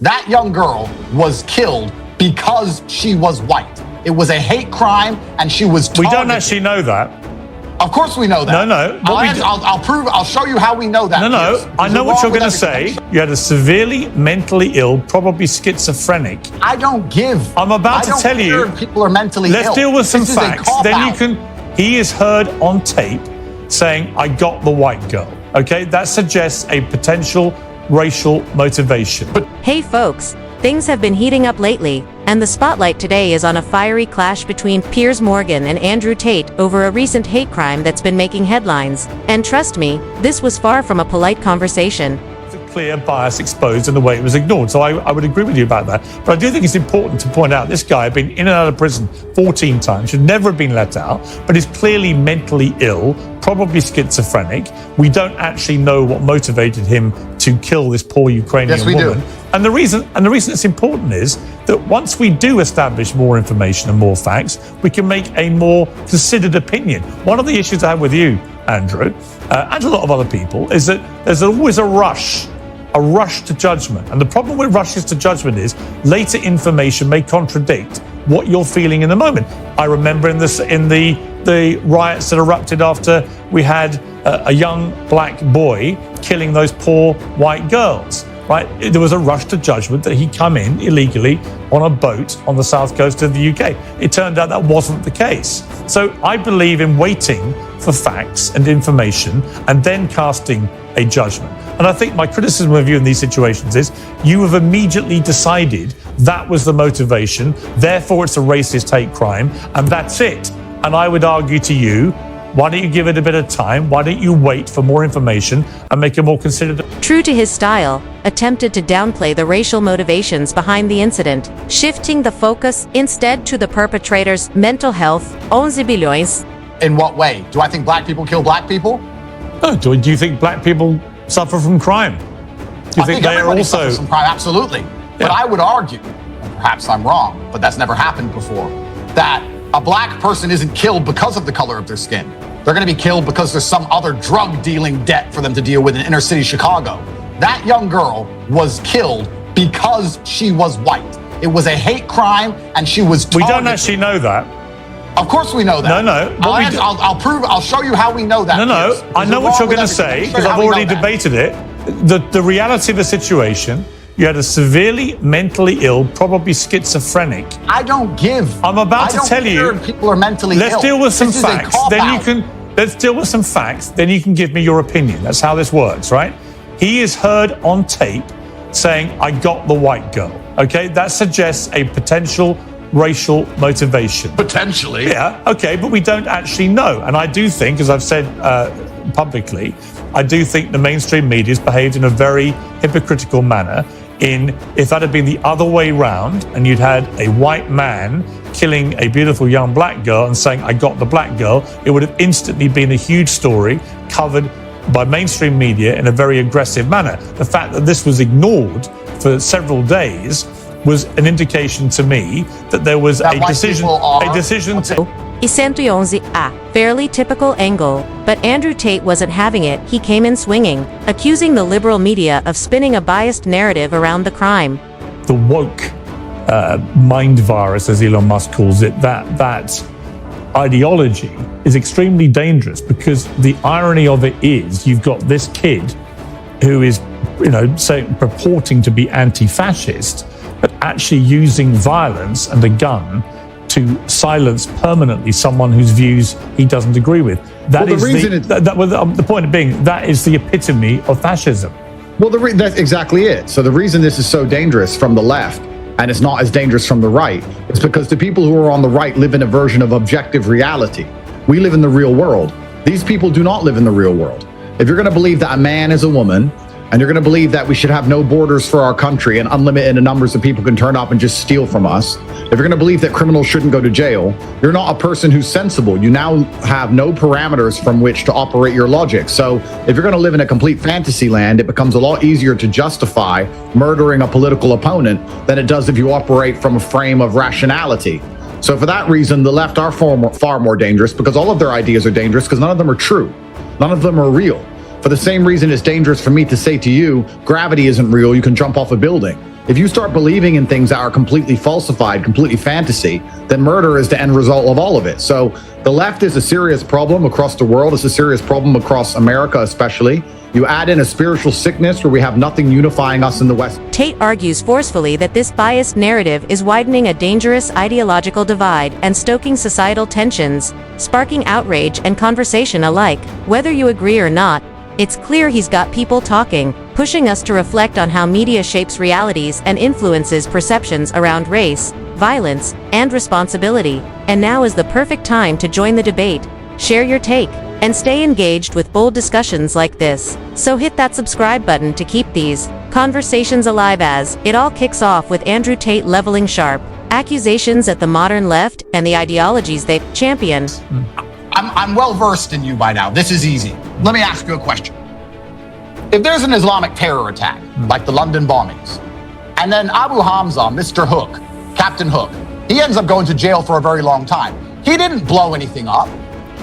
That young girl was killed because she was white. It was a hate crime, and she was targeted. We don't actually know that. Of course we know that. No. I'll show you how we know that. No. I know what you're going to say. You had a severely mentally ill, probably schizophrenic. I don't give. I'm about to tell you. People are mentally ill. Let's deal with some facts. Then you can. He is heard on tape saying, "I got the white girl." Okay, that suggests a potential racial motivation. Hey folks, things have been heating up lately, and the spotlight today is on a fiery clash between Piers Morgan and Andrew Tate over a recent hate crime that's been making headlines. And trust me, this was far from a polite conversation. Clear bias exposed in the way it was ignored. So I would agree with you about that. But I do think it's important to point out this guy had been in and out of prison 14 times, should never have been let out, but is clearly mentally ill, probably schizophrenic. We don't actually know what motivated him to kill this poor Ukrainian woman. Do. And the reason it's important is that once we do establish more information and more facts, we can make a more considered opinion. One of the issues I have with you, Andrew, and a lot of other people, is that there's always a rush to judgment. And the problem with rushes to judgment is later information may contradict what you're feeling in the moment. I remember in the riots that erupted after we had a young black boy killing those poor white girls. Right? There was a rush to judgment that he'd come in illegally on a boat on the south coast of the UK. It turned out that wasn't the case. So I believe in waiting for facts and information and then casting a judgment. And I think my criticism of you in these situations is you have immediately decided that was the motivation, therefore it's a racist hate crime, and that's it. And I would argue to you, why don't you give it a bit of time? Why don't you wait for more information and make a more considered... True to his style, attempted to downplay the racial motivations behind the incident, shifting the focus instead to the perpetrator's mental health. 11 bilhões. In what way? Do I think black people kill black people? No. Do you think black people suffer from crime? Do you think they are also... suffers from crime? Absolutely. Yeah. But I would argue, and perhaps I'm wrong, but that's never happened before, that a black person isn't killed because of the color of their skin. They're going to be killed because there's some other drug dealing debt for them to deal with in inner city Chicago. That young girl was killed because she was white. It was a hate crime, and she was targeted. We don't actually know that. Of course we know that. No. I'll show you how we know that. No. I know what you're going to say because I've already debated it. The reality of the situation, you had a severely mentally ill, probably schizophrenic. I don't give. I'm about to tell you. People are mentally ill. Let's deal with some facts. Let's deal with some facts. Then you can give me your opinion. That's how this works, right? He is heard on tape saying, "I got the white girl." Okay, that suggests a potential racial motivation. Potentially. Yeah, okay, but we don't actually know. And I do think, as I've said publicly, I do think the mainstream media's behaved in a very hypocritical manner if that had been the other way round and you'd had a white man killing a beautiful young black girl and saying, "I got the black girl," it would have instantly been a huge story covered by mainstream media in a very aggressive manner. The fact that this was ignored for several days was an indication to me that there was a decision to... E 111A, fairly typical angle, but Andrew Tate wasn't having it. He came in swinging, accusing the liberal media of spinning a biased narrative around the crime. The woke mind virus, as Elon Musk calls it, that ideology is extremely dangerous because the irony of it is you've got this kid who is, purporting to be anti-fascist, but actually using violence and a gun to silence permanently someone whose views he doesn't agree with. The point being, that is the epitome of fascism. Well, that's exactly it. So the reason this is so dangerous from the left, and it's not as dangerous from the right, is because the people who are on the right live in a version of objective reality. We live in the real world. These people do not live in the real world. If you're going to believe that a man is a woman, and you're going to believe that we should have no borders for our country and unlimited numbers of people can turn up and just steal from us, if you're going to believe that criminals shouldn't go to jail, you're not a person who's sensible. You now have no parameters from which to operate your logic. So if you're going to live in a complete fantasy land, it becomes a lot easier to justify murdering a political opponent than it does if you operate from a frame of rationality. So for that reason, the left are far more dangerous because all of their ideas are dangerous because none of them are true. None of them are real. For the same reason it's dangerous for me to say to you, gravity isn't real, you can jump off a building. If you start believing in things that are completely falsified, completely fantasy, then murder is the end result of all of it. So the left is a serious problem across the world. It's a serious problem across America, especially. You add in a spiritual sickness where we have nothing unifying us in the West. Tate argues forcefully that this biased narrative is widening a dangerous ideological divide and stoking societal tensions, sparking outrage and conversation alike. Whether you agree or not, it's clear he's got people talking, pushing us to reflect on how media shapes realities and influences perceptions around race, violence, and responsibility. And now is the perfect time to join the debate, share your take, and stay engaged with bold discussions like this. So hit that subscribe button to keep these conversations alive as it all kicks off with Andrew Tate leveling sharp accusations at the modern left and the ideologies they champion. I'm well versed in you by now. This is easy. Let me ask you a question. If there's an Islamic terror attack, like the London bombings, and then Abu Hamza, Mr. Hook, Captain Hook, he ends up going to jail for a very long time. He didn't blow anything up.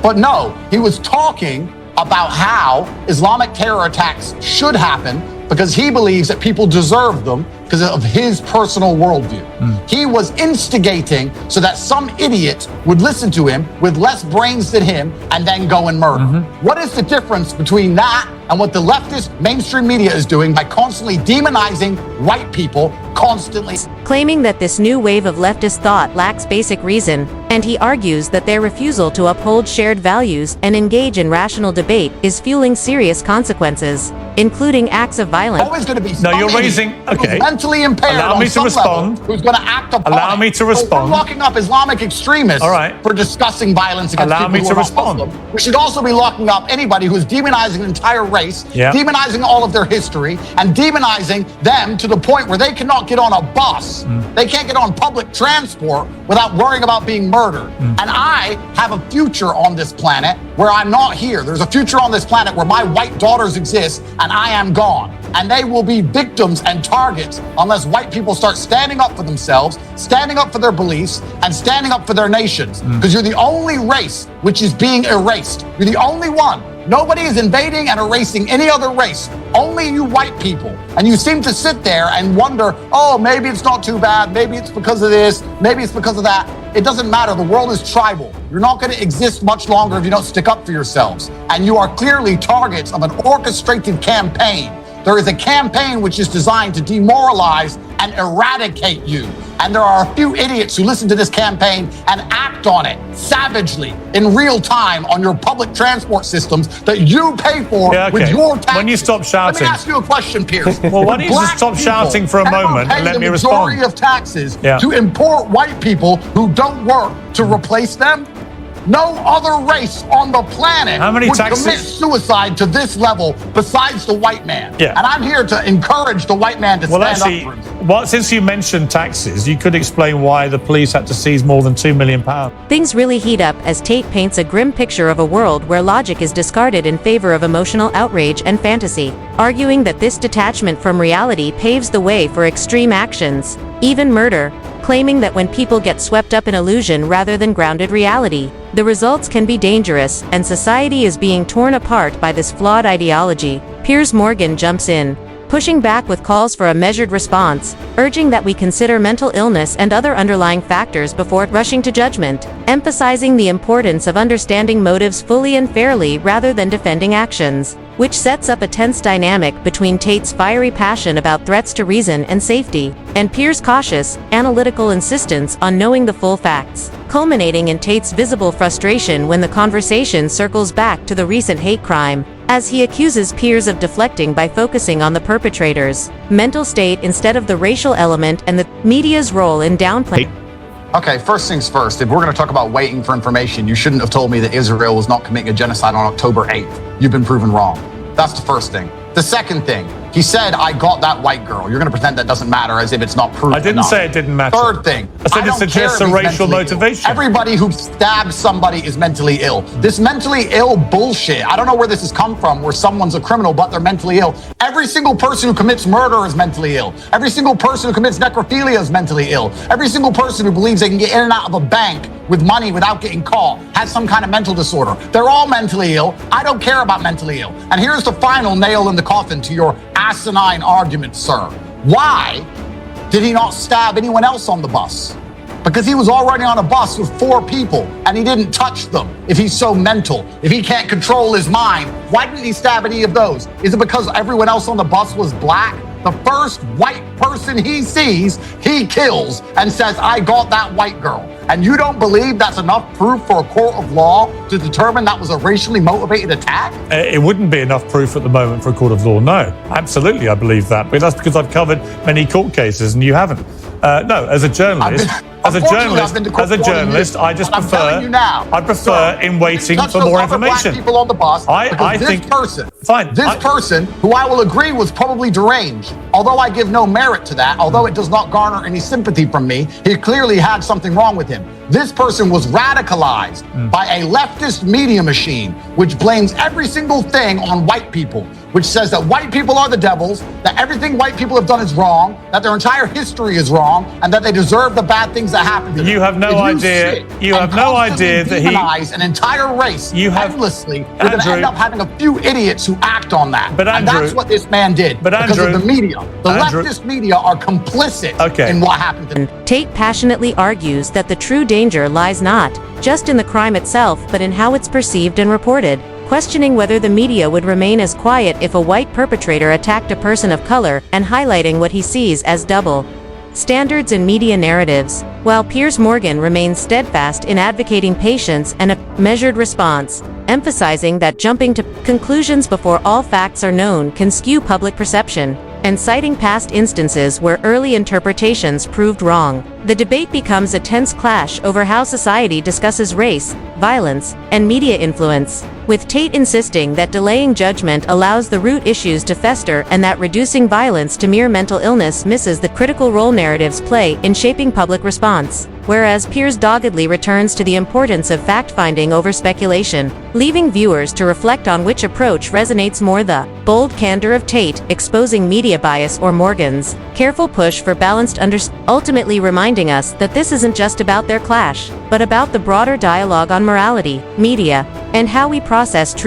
But no, he was talking about how Islamic terror attacks should happen because he believes that people deserve them because of his personal worldview. He was instigating so that some idiot would listen to him with less brains than him and then go and murder. What is the difference between that and what the leftist mainstream media is doing by constantly demonizing white people, constantly claiming that this new wave of leftist thought lacks basic reason, and he argues that their refusal to uphold shared values and engage in rational debate is fueling serious consequences, including acts of violence. Always going to be No, you're raising. Okay. mentally impaired. Allow on me to some respond. level, who's going to act upon Allow it. me to So respond. we're locking up Islamic extremists All right. for discussing violence against Allow people me who to are not respond. Muslim. We should also be locking up anybody who's demonizing an entire race, Yeah. demonizing all of their history, and demonizing them to the point where they cannot get on a bus. They can't get on public transport without worrying about being murdered. And I have a future on this planet where I'm not here. There's a future on this planet where my white daughters exist and I am gone. And they will be victims and targets unless white people start standing up for themselves, standing up for their beliefs, and standing up for their nations. Because you're the only race which is being erased. You're the only one. Nobody is invading and erasing any other race. Only you white people. And you seem to sit there and wonder, oh, maybe it's not too bad. Maybe it's because of this. Maybe it's because of that. It doesn't matter. The world is tribal. You're not going to exist much longer if you don't stick up for yourselves. And you are clearly targets of an orchestrated campaign. There is a campaign which is designed to demoralize and eradicate you. And there are a few idiots who listen to this campaign and act on it savagely in real time on your public transport systems that you pay for with your taxes. When you stop shouting. Let me ask you a question, Piers. Well, why don't you just stop shouting for a moment and let me respond? The majority of taxes to import white people who don't work to replace them. No other race on the planet would commit suicide to this level besides the white man. Yeah. And I'm here to encourage the white man to stand up for himself. Well, since you mentioned taxes, you could explain why the police had to seize more than £2 million. Things really heat up as Tate paints a grim picture of a world where logic is discarded in favor of emotional outrage and fantasy, arguing that this detachment from reality paves the way for extreme actions, even murder, claiming that when people get swept up in illusion rather than grounded reality, the results can be dangerous, and society is being torn apart by this flawed ideology. Piers Morgan jumps in, pushing back with calls for a measured response, urging that we consider mental illness and other underlying factors before rushing to judgment, emphasizing the importance of understanding motives fully and fairly rather than defending actions, which sets up a tense dynamic between Tate's fiery passion about threats to reason and safety, and Piers' cautious, analytical insistence on knowing the full facts, culminating in Tate's visible frustration when the conversation circles back to the recent hate crime, as he accuses Piers of deflecting by focusing on the perpetrator's mental state instead of the racial element and the media's role in downplaying. Okay, first things first, if we're going to talk about waiting for information, you shouldn't have told me that Israel was not committing a genocide on October 8th. You've been proven wrong. That's the first thing. The second thing, he said, I got that white girl. You're going to pretend that doesn't matter as if it's not proven. I didn't say it didn't matter. Third thing, I said it suggests a racial motivation. Everybody who stabs somebody is mentally ill. This mentally ill bullshit, I don't know where this has come from, where someone's a criminal, but they're mentally ill. Every single person who commits murder is mentally ill. Every single person who commits necrophilia is mentally ill. Every single person who believes they can get in and out of a bank with money without getting caught has some kind of mental disorder. They're all mentally ill. I don't care about mentally ill. And here's the final nail in the coffin to your asinine argument, sir. Why did he not stab anyone else on the bus? Because he was already on a bus with 4 people and he didn't touch them. If he's so mental, if he can't control his mind, why didn't he stab any of those? Is it because everyone else on the bus was black? The first white person he sees, he kills and says, I got that white girl. And you don't believe that's enough proof for a court of law to determine that was a racially motivated attack? It wouldn't be enough proof at the moment for a court of law, no. Absolutely, I believe that. But that's because I've covered many court cases and you haven't. No, as a journalist, I just prefer. I prefer in waiting for more information. People on the bus. This person, who I will agree was probably deranged, although I give no merit to that, although it does not garner any sympathy from me, he clearly had something wrong with him. This person was radicalized by a leftist media machine, which blames every single thing on white people, which says that white people are the devils, that everything white people have done is wrong, that their entire history is wrong, and that they deserve the bad things that happen to them. You have no idea. You have no idea that he demonize an entire race endlessly. We're going to end up having a few idiots who act on that. But Andrew, and that's what this man did. But because of the media, the leftist media are complicit in what happened to him. Tate passionately argues that the true danger lies not just in the crime itself, but in how it's perceived and reported, questioning whether the media would remain as quiet if a white perpetrator attacked a person of color, and highlighting what he sees as double standards in media narratives, while Piers Morgan remains steadfast in advocating patience and a measured response, emphasizing that jumping to conclusions before all facts are known can skew public perception, and citing past instances where early interpretations proved wrong. The debate becomes a tense clash over how society discusses race, violence, and media influence, with Tate insisting that delaying judgment allows the root issues to fester and that reducing violence to mere mental illness misses the critical role narratives play in shaping public response, whereas Piers doggedly returns to the importance of fact-finding over speculation, leaving viewers to reflect on which approach resonates more: the bold candor of Tate exposing media bias or Morgan's careful push for balanced ultimately reminding us that this isn't just about their clash, but about the broader dialogue on morality, media, and how we process truth.